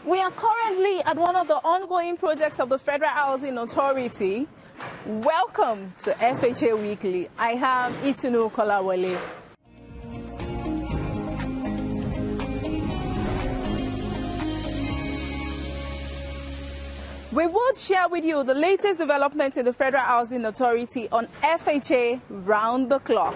We are currently at one of the ongoing projects of the Federal Housing Authority. Welcome to FHA Weekly. I have Itunu Kolawole. We would share with you the latest developments in the Federal Housing Authority on FHA round the clock.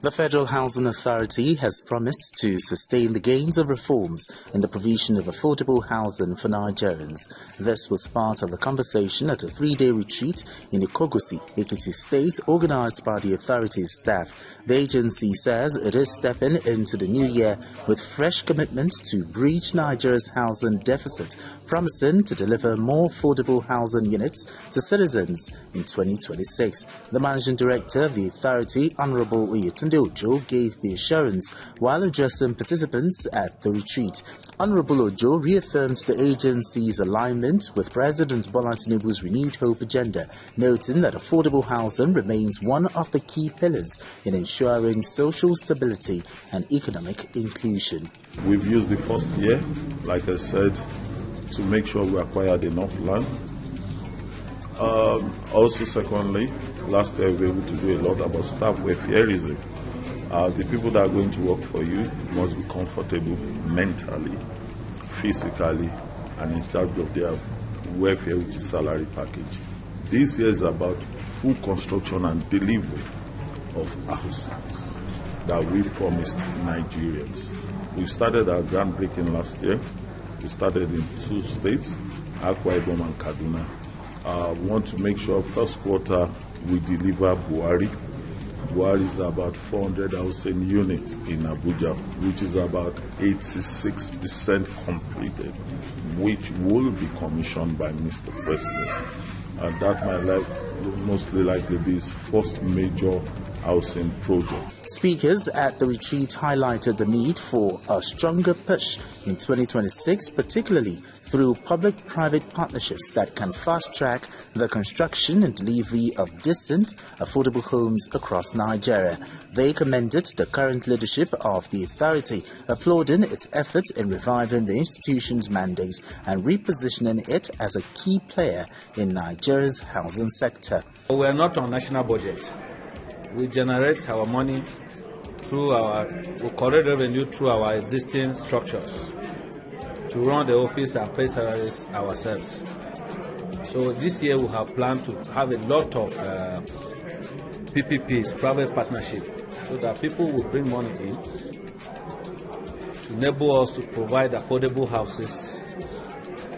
The Federal Housing Authority has promised to sustain the gains of reforms in the provision of affordable housing for Nigerians. This was part of the conversation at a three-day retreat in Ikogosi, Ekiti State, organized by the authority's staff. The agency says it is stepping into the new year with fresh commitments to bridge Nigeria's housing deficit, promising to deliver more affordable housing units to citizens in 2026. The managing director of the authority, Honorable Oyetunde Ojo, gave the assurance while addressing participants at the retreat. Honorable Ojo reaffirmed the agency's alignment with President Bola Tinubu's renewed hope agenda, noting that affordable housing remains one of the key pillars in ensuring social stability and economic inclusion. We've used the first year, like I said, to make sure we acquired enough land. Also, secondly, last year we were able to do a lot about staff welfareism. The people that are going to work for you must be comfortable mentally, physically, and in charge of their welfare, which is salary package. This year is about full construction and delivery of houses that we promised Nigerians. We started our groundbreaking last year. We started in 2 states, Akwa Ibom and Kaduna. We want to make sure first quarter we deliver Buhari. Buhari is about 400 housing units in Abuja, which is about 86% completed, which will be commissioned by Mr. President. And that might mostly likely be his first major housing project. Speakers at the retreat highlighted the need for a stronger push in 2026, particularly through public-private partnerships that can fast-track the construction and delivery of decent, affordable homes across Nigeria. They commended the current leadership of the authority, applauding its efforts in reviving the institution's mandate and repositioning it as a key player in Nigeria's housing sector. We are not on national budget. We generate our money through we collect revenue through our existing structures to run the office and pay salaries ourselves. So this year we have planned to have a lot of PPPs, private partnership, so that people will bring money in to enable us to provide affordable houses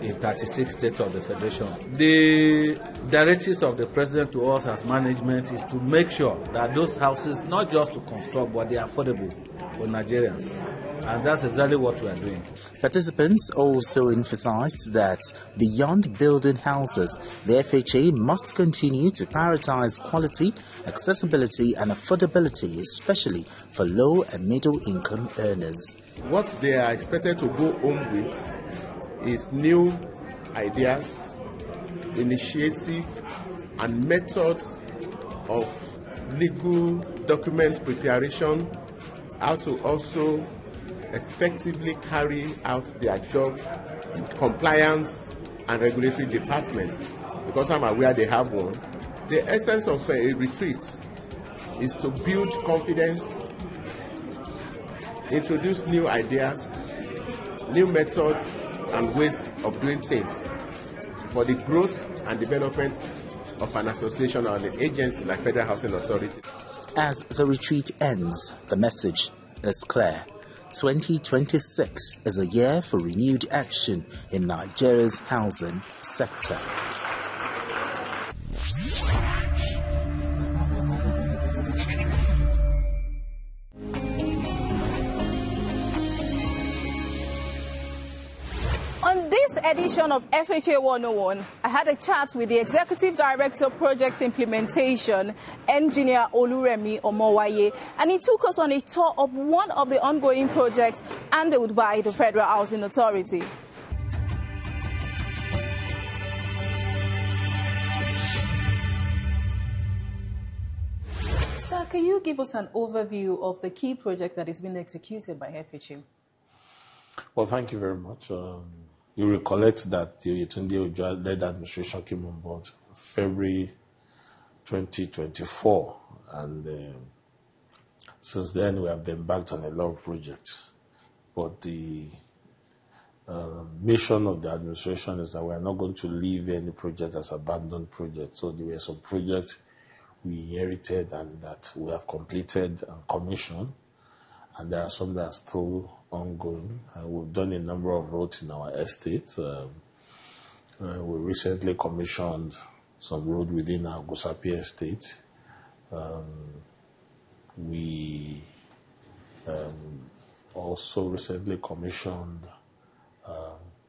in 36 states of the Federation. The directives of the President to us as management is to make sure that those houses, not just to construct, but they are affordable for Nigerians. And that's exactly what we are doing. Participants also emphasized that beyond building houses, the FHA must continue to prioritize quality, accessibility and affordability, especially for low and middle income earners. What they are expected to go home with is new ideas, initiative and methods of legal document preparation, how to also effectively carry out their job in compliance and regulatory departments, because I'm aware they have one. The essence of a retreat is to build confidence, introduce new ideas, new methods and ways of doing things for the growth and development of an association or an agency like Federal Housing Authority. As the retreat ends, the message is clear. 2026 is a year for renewed action in Nigeria's housing sector. On this edition of FHA 101, I had a chat with the Executive Director of Project Implementation, Engineer Oluremi Omowaiye, and he took us on a tour of one of the ongoing projects handled by the Federal Housing Authority. Sir, can you give us an overview of the key project that is being executed by FHA? Well, thank you very much. You recollect that the Oyetunde Ojo-led administration came on board February 2024, and since then we have embarked on a lot of projects. But the mission of the administration is that we are not going to leave any project as abandoned project. So there were some projects we inherited and that we have completed and commissioned, and there are some that are still ongoing. We've done a number of roads in our estate. We recently commissioned some road within our Gusapi estate. We also recently commissioned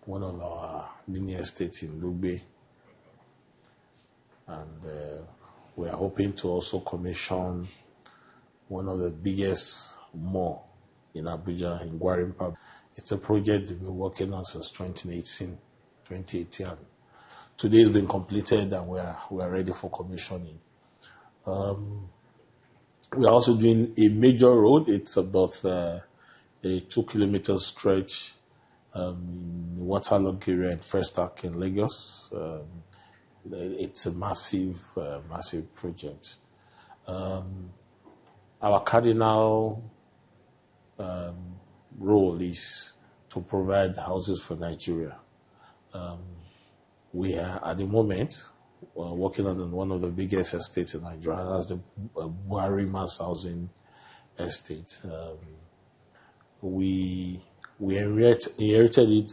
one of our mini estates in Lugbe, and we are hoping to also commission one of the biggest mall in Abuja, in Gwarimpa. It's a project we've been working on since 2018. Today it's been completed and we are ready for commissioning. We are also doing a major road. It's about a 2-kilometer stretch in the waterlogged area in Festac in Lagos. It's a massive project. Our cardinal role is to provide houses for Nigeria. We are at the moment working on one of the biggest estates in Nigeria. That's the Buhari Mass Housing Estate. We inherited it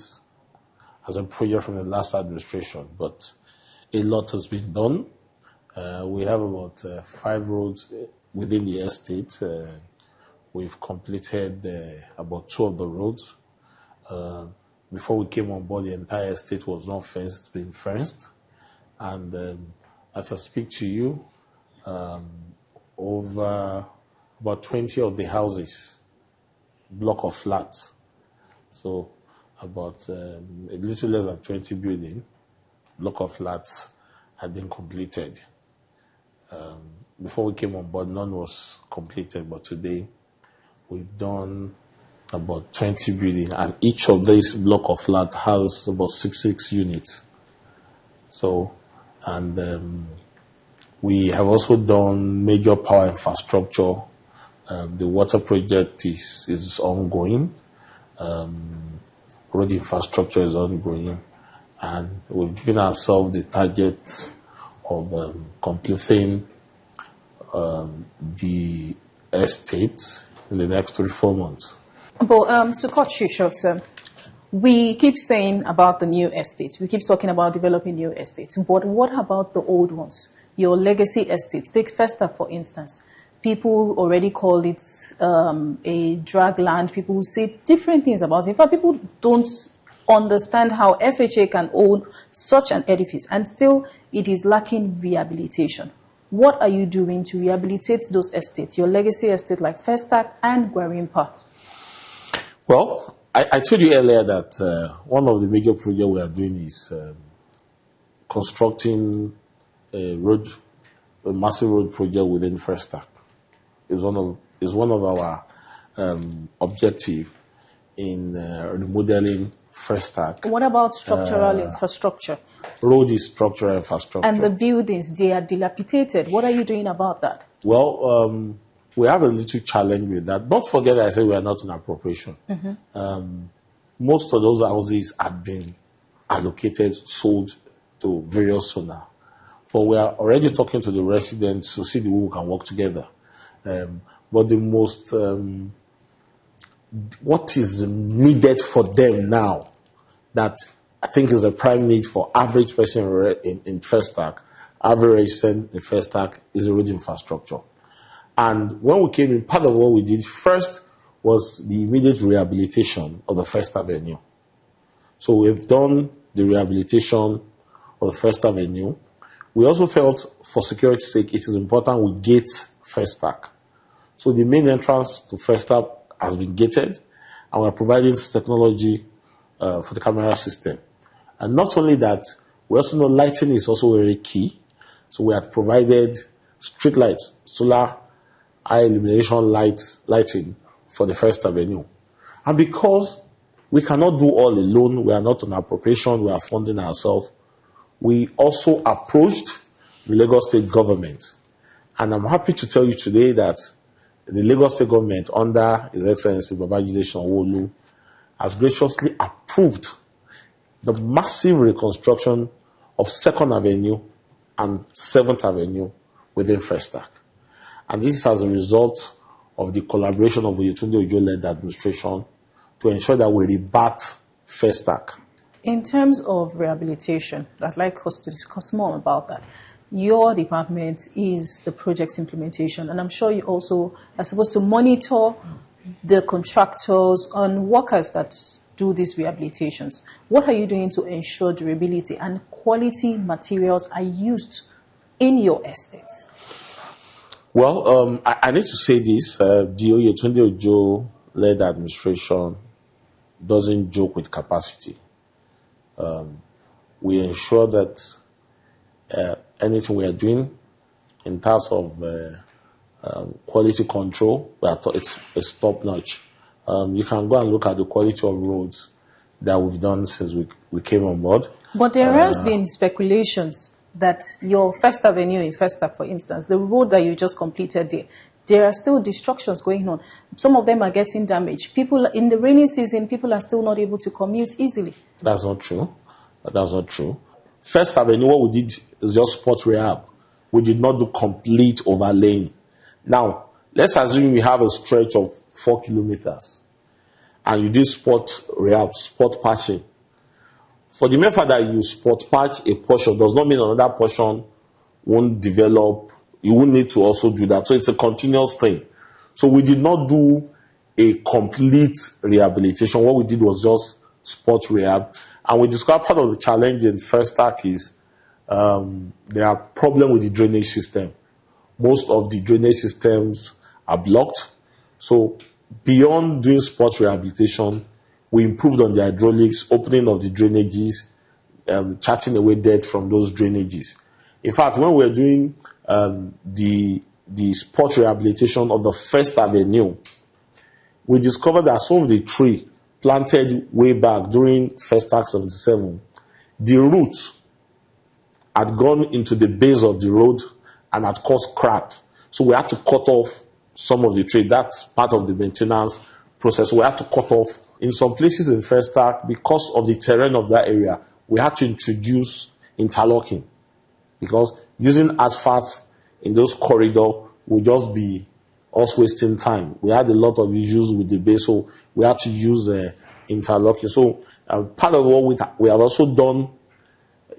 as a project from the last administration, but a lot has been done. We have about 5 roads within the estate. We've completed about 2 of the roads. Before we came on board, the entire estate was not been fenced. And as I speak to you, over about 20 of the houses, block of flats. So about a little less than 20 buildings, block of flats had been completed. Before we came on board, none was completed, but today we've done about 20 buildings, and each of these block of flats has about 66 units. So, and we have also done major power infrastructure. The water project is ongoing. Road infrastructure is ongoing. And we've given ourselves the target of completing the estate in the next 3-4 months. But to cut you short, sir, we keep saying about the new estates. We keep talking about developing new estates. But what about the old ones? Your legacy estates. Take Festac, for instance. People already call it a drag land. People say different things about it. In fact, people don't understand how FHA can own such an edifice and still it is lacking rehabilitation. What are you doing to rehabilitate those estates, your legacy estate like Festac and Gwarimpa? Well, I told you earlier that one of the major projects we are doing is constructing a massive road project within Festac. It's one of our objectives in remodeling Festac. What about structural infrastructure? Road is structural infrastructure. And the buildings, they are dilapidated. What are you doing about that? Well, we have a little challenge with that. Don't forget I said we are not in appropriation. Most of those houses have been allocated, sold to various owners. But we are already talking to the residents to see the way we can work together. But the most, what is needed for them now, that I think is a prime need for average person in Festac, average resident in Festac, is the road infrastructure. And when we came in, part of what we did first was the immediate rehabilitation of the First Avenue. So we've done the rehabilitation of the First Avenue. We also felt, for security's sake, it is important we gate Festac. So the main entrance to Festac has been gated, and we're providing technology for the camera system. And not only that, we also know lighting is also very key. So we have provided street lights, solar high illumination lighting for the First Avenue. And because we cannot do all alone, we are not on appropriation, we are funding ourselves, we also approached the Lagos State government. And I'm happy to tell you today that the Lagos State government, under His Excellency Babajide Sanwo-Olu, has graciously approved the massive reconstruction of 2nd Avenue and 7th Avenue within Festac. And this is as a result of the collaboration of the Oyetunde Ojo-led administration to ensure that we rebut Festac. In terms of rehabilitation, I'd like us to discuss more about that. Your department is the project implementation, and I'm sure you also are supposed to monitor the contractors and workers that do these rehabilitations. What are you doing to ensure durability and quality materials are used in your estates? Well, I need to say this. The Oyetunde Ojo-led administration doesn't joke with capacity. We ensure that anything we are doing in terms of quality control, it's top-notch. You can go and look at the quality of roads that we've done since we came on board. But there has been speculations that your First Avenue in Festac, for instance, the road that you just completed there are still destructions going on. Some of them are getting damaged. People in the rainy season, people are still not able to commute easily. That's not true. That's not true. First Avenue, what we did is just spot rehab. We did not do complete overlaying. Now, let's assume we have a stretch of 4 kilometers and you did spot rehab, spot patching. For the mere fact that you spot patch a portion does not mean another portion won't develop. You won't need to also do that. So it's a continuous thing. So we did not do a complete rehabilitation. What we did was just spot rehab. And we discovered part of the challenge in Festac is there are problems with the drainage system. Most of the drainage systems are blocked. So beyond doing spot rehabilitation, we improved on the hydraulics, opening of the drainages, charting away dirt from those drainages. In fact, when we were doing the spot rehabilitation of the First Avenue, we discovered that some of the tree planted way back during Festac 77, the roots had gone into the base of the road and had caused crack. So we had to cut off some of the tree. That's part of the maintenance process. We had to cut off. In some places in Festac, because of the terrain of that area, we had to introduce interlocking, because using asphalt in those corridors would just be us wasting time. We had a lot of issues with the base, so we had to use interlocking. So part of what we have also done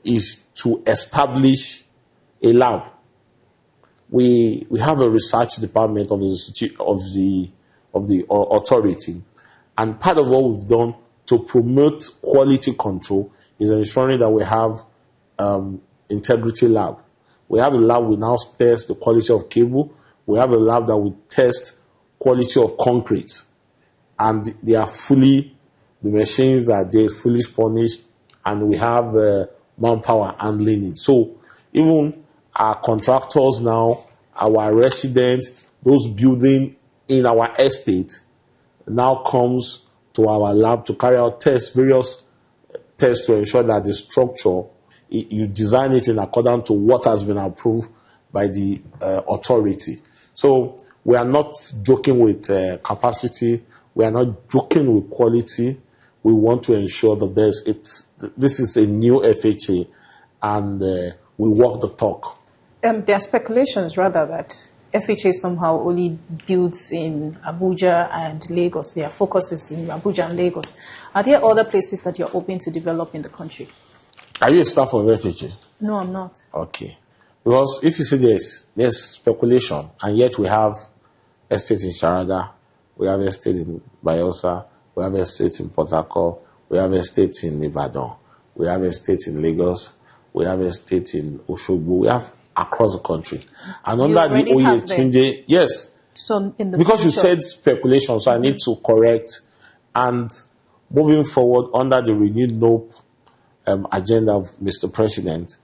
is to establish a lab. We have a research department of the authority, and part of what we've done to promote quality control is ensuring that we have integrity lab. We have a lab we now test the quality of cable. We have a lab that we test quality of concrete, and the machines are there fully furnished, and we have manpower handling it. So even our contractors now, our residents, those building in our estate now comes to our lab to carry out various tests to ensure that the structure, you design it in accordance to what has been approved by the authority. So we are not joking with capacity. We are not joking with quality. We want to ensure the best. This is a new FHA, and we walk the talk. There are speculations, rather, that FHA somehow only builds in Abuja and Lagos. Their focus is in Abuja and Lagos. Are there other places that you're hoping to develop in the country? Are you a staff of FHA? No, I'm not. Okay. Because if you see there's speculation, and yet we have estates in Sharada, we have estates in Bayelsa, we have estates in Port Harcourt, we have estates in Ibadan, we have estates in Lagos, we have estates in Oshogbo, we have across the country. And under the Oyetunde, yes. So in the because future, you said speculation, so I need to correct. And moving forward under the renewed NOPE agenda of Mr. President,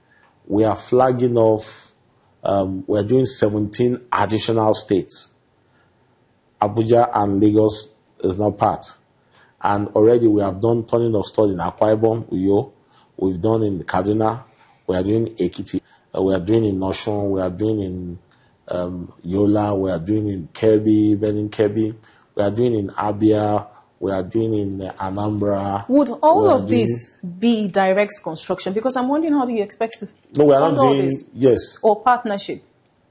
we are flagging off, we are doing 17 additional states Abuja and Lagos is not part. And already we have done turning of stores in Akwa Ibom, Uyo. We've done in Kaduna. We are doing Ekiti. We are doing in Osun. We are doing in Yola. We are doing in Kebbi, Benin Kebbi. We are doing in Abia. We are doing in Anambra. Would all of this be direct construction? Because I'm wondering, how do you expect to No, we are fund not all doing, this? yes. Or partnership?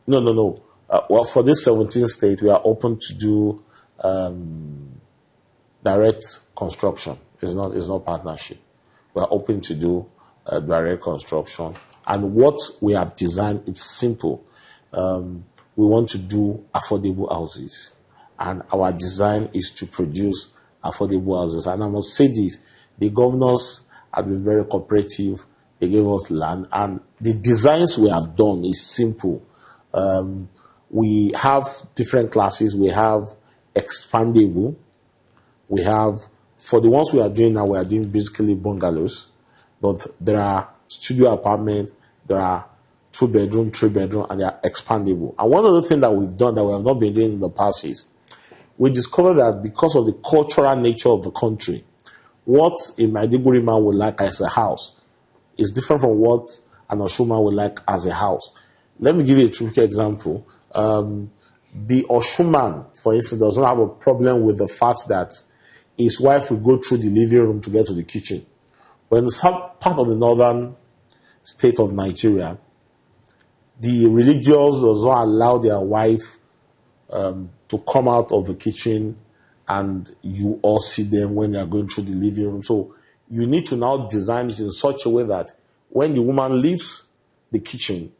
No. Well, for this 17th state, we are open to do direct construction. It's not partnership. We are open to do direct construction. And what we have designed, it's simple. We want to do affordable houses. And our design is to produce affordable houses. And I must say this, the governors have been very cooperative. They gave us land. And the designs we have done is simple. We have different classes. We have expandable. We have, for the ones we are doing now, we are doing basically bungalows. But there are studio apartments, there are 2-bedroom, 3-bedroom, and they are expandable. And one of the things that we've done that we have not been doing in the past is we discovered that because of the cultural nature of the country, what a Maiduguri man would like as a house is different from what an Osun man would like as a house. Let me give you a typical example. The Osun man, for instance, does not have a problem with the fact that his wife will go through the living room to get to the kitchen. But in some part of the northern state of Nigeria, the religious does not allow their wife to come out of the kitchen and you all see them when they are going through the living room. So you need to now design this in such a way that when the woman leaves the kitchen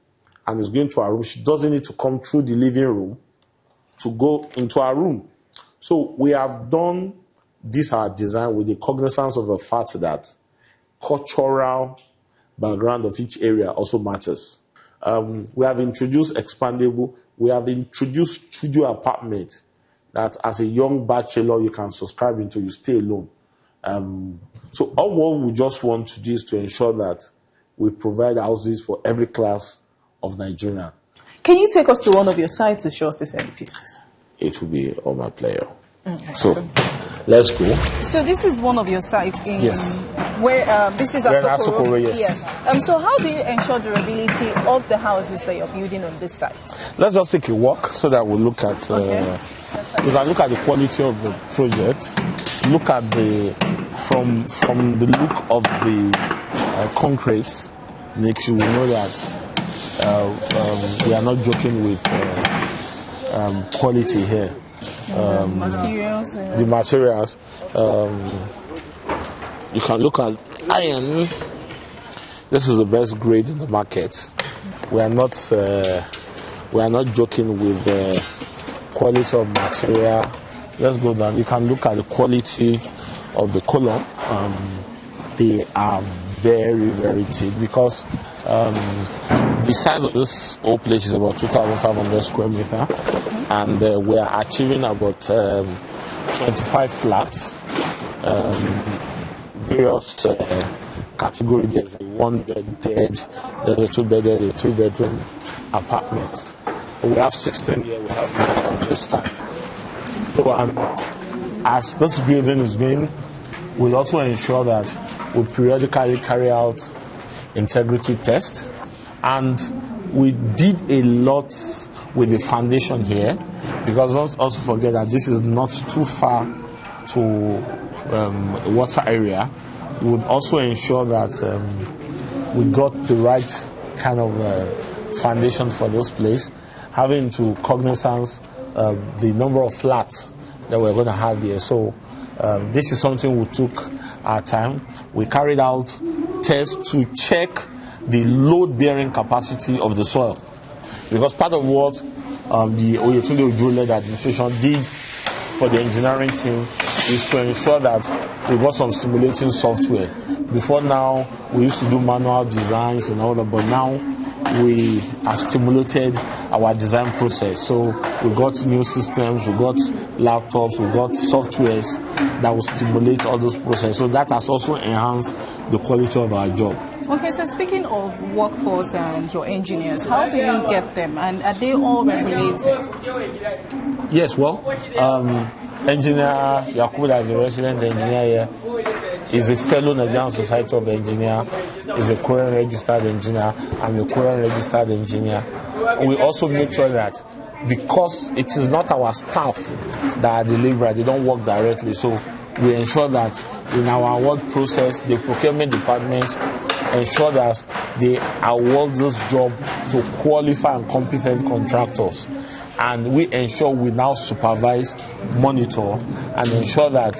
and is going to her room, she doesn't need to come through the living room to go into her room. So we have done this, our design, with the cognizance of the fact that cultural background of each area also matters. We have introduced expandable. We have introduced studio apartment that as a young bachelor you can subscribe into, you stay alone. So all what we just want to do is to ensure that we provide houses for every class of Nigeria. Can you take us to one of your sites to show us this edifice? It will be on my player. Okay, so let's go. So this is one of your sites in where this is Asokoro, yes. So how do you ensure durability of the houses that you're building on this site? Let's just take a walk so that we look at you can look at the quality of the project. Look at the from the look of the concrete, makes you know that we are not joking with quality here. Materials. The materials. You can look at iron. This is the best grade in the market. We are not joking with the quality of material. Let's go down. You can look at the quality of the column. They are very, very thick because the size of this whole place is about 2,500 square meter, and we are achieving about 25 flats. Various categories. There's a 1-bed, there's a 2-bedroom, a 3-bedroom apartment. We have 16 here, we have this time. So as this building is going, we'll also ensure that we periodically carry out integrity tests. And we did a lot with the foundation here, because let's also forget that this is not too far to water area. We would also ensure that we got the right kind of foundation for this place, having to cognizance the number of flats that we're going to have here. So this is something we took our time. We carried out tests to check the load-bearing capacity of the soil, because part of what the Oyetunde Ojo-led administration did for the engineering team is to ensure that we got some simulating software. Before now, we used to do manual designs and all that, but now we have stimulated our design process. So we got new systems, we got laptops, we got softwares that will stimulate all those processes. So that has also enhanced the quality of our job. Okay, so speaking of workforce and your engineers, how do you get them, and are they all regulated? Yes, well, engineer Yakubu, as a resident engineer here, is a fellow Nigerian Society of Engineers, is a current registered engineer. I'm a current registered engineer. We also make sure that because it is not our staff that are the laborer, they don't work directly, so we ensure that in our award process, the procurement departments ensure that they award this job to qualified and competent contractors. And we ensure we now supervise, monitor, and ensure that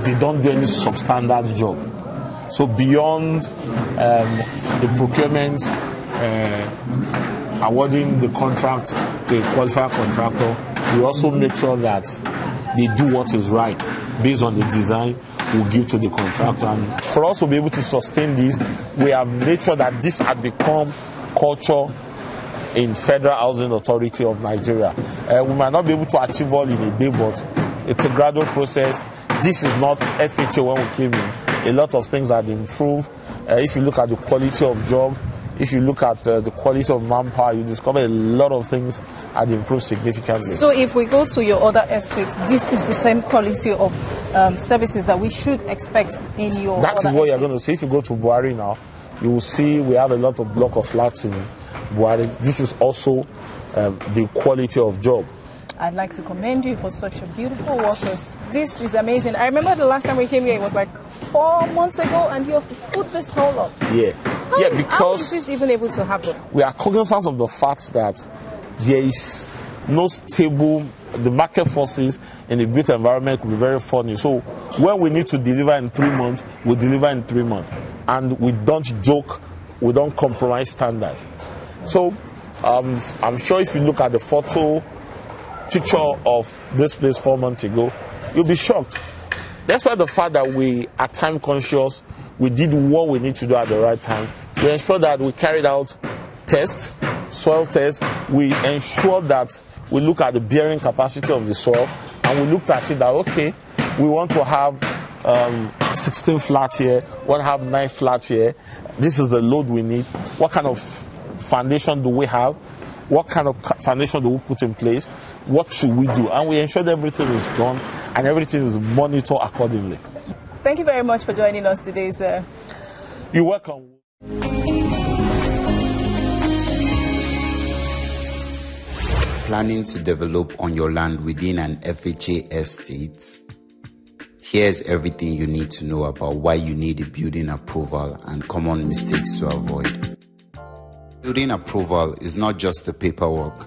they don't do any substandard job. So beyond the procurement, awarding the contract to a qualified contractor, we also make sure that they do what is right based on the design we give to the contractor. And for us to be able to sustain this, we have made sure that this had become culture in Federal Housing Authority of Nigeria. We might not be able to achieve all in a day, but it's a gradual process. This is not FHA when we came in. A lot of things had improved. If you look at the quality of job, if you look at the quality of manpower, you discover a lot of things had improved significantly. So if we go to your other estates, this is the same quality of services that we should expect in your That is what estates. you're going to see. If you go to Buhari now, you will see we have a lot of block of flats in Buhari. This is also the quality of job. I'd like to commend you for such a beautiful workplace. This is amazing. I remember the last time we came here, it was like 4 months ago, and you have put this all up. Yeah. How Because is this even able to happen? we are cognizant of the fact that there is no stable, the market forces in the built environment could be very funny. So when we need to deliver in 3 months, we deliver in 3 months. And we don't joke, we don't compromise standard. So I'm sure if you look at the picture of this place 4 months ago, you'll be shocked. That's why the fact that we are time conscious, we did what we need to do at the right time. We ensure that we carried out tests, soil tests. We ensure that we look at the bearing capacity of the soil, and we looked at it that, okay, we want to have 16 flats here, we want to have 9 flats here. This is the load we need. What kind of foundation do we have? What kind of foundation do we put in place? What should we do? And we ensure that everything is done and everything is monitored accordingly. Thank you very much for joining us today, sir. You're welcome. Planning to develop on your land within an FHA estate? Here's everything you need to know about why you need a building approval and common mistakes to avoid. Building approval is not just the paperwork.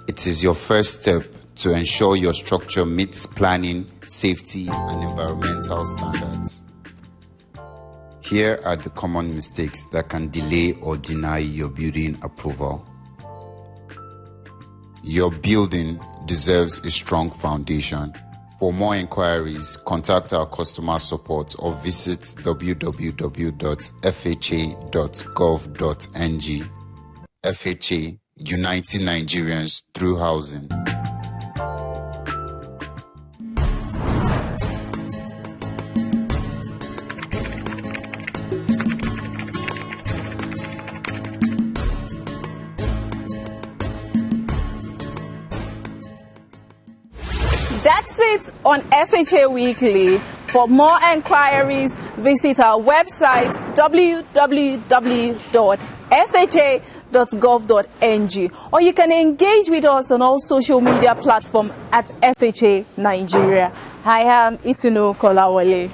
It is your first step to ensure your structure meets planning, safety, and environmental standards. Here are the common mistakes that can delay or deny your building approval. Your building deserves a strong foundation. For more inquiries, contact our customer support or visit www.fha.gov.ng. FHA, uniting Nigerians through housing. That's it on FHA Weekly. For more enquiries, visit our website www.fha.gov.ng, or you can engage with us on all social media platforms at FHA Nigeria. I am Itunu Kolawole.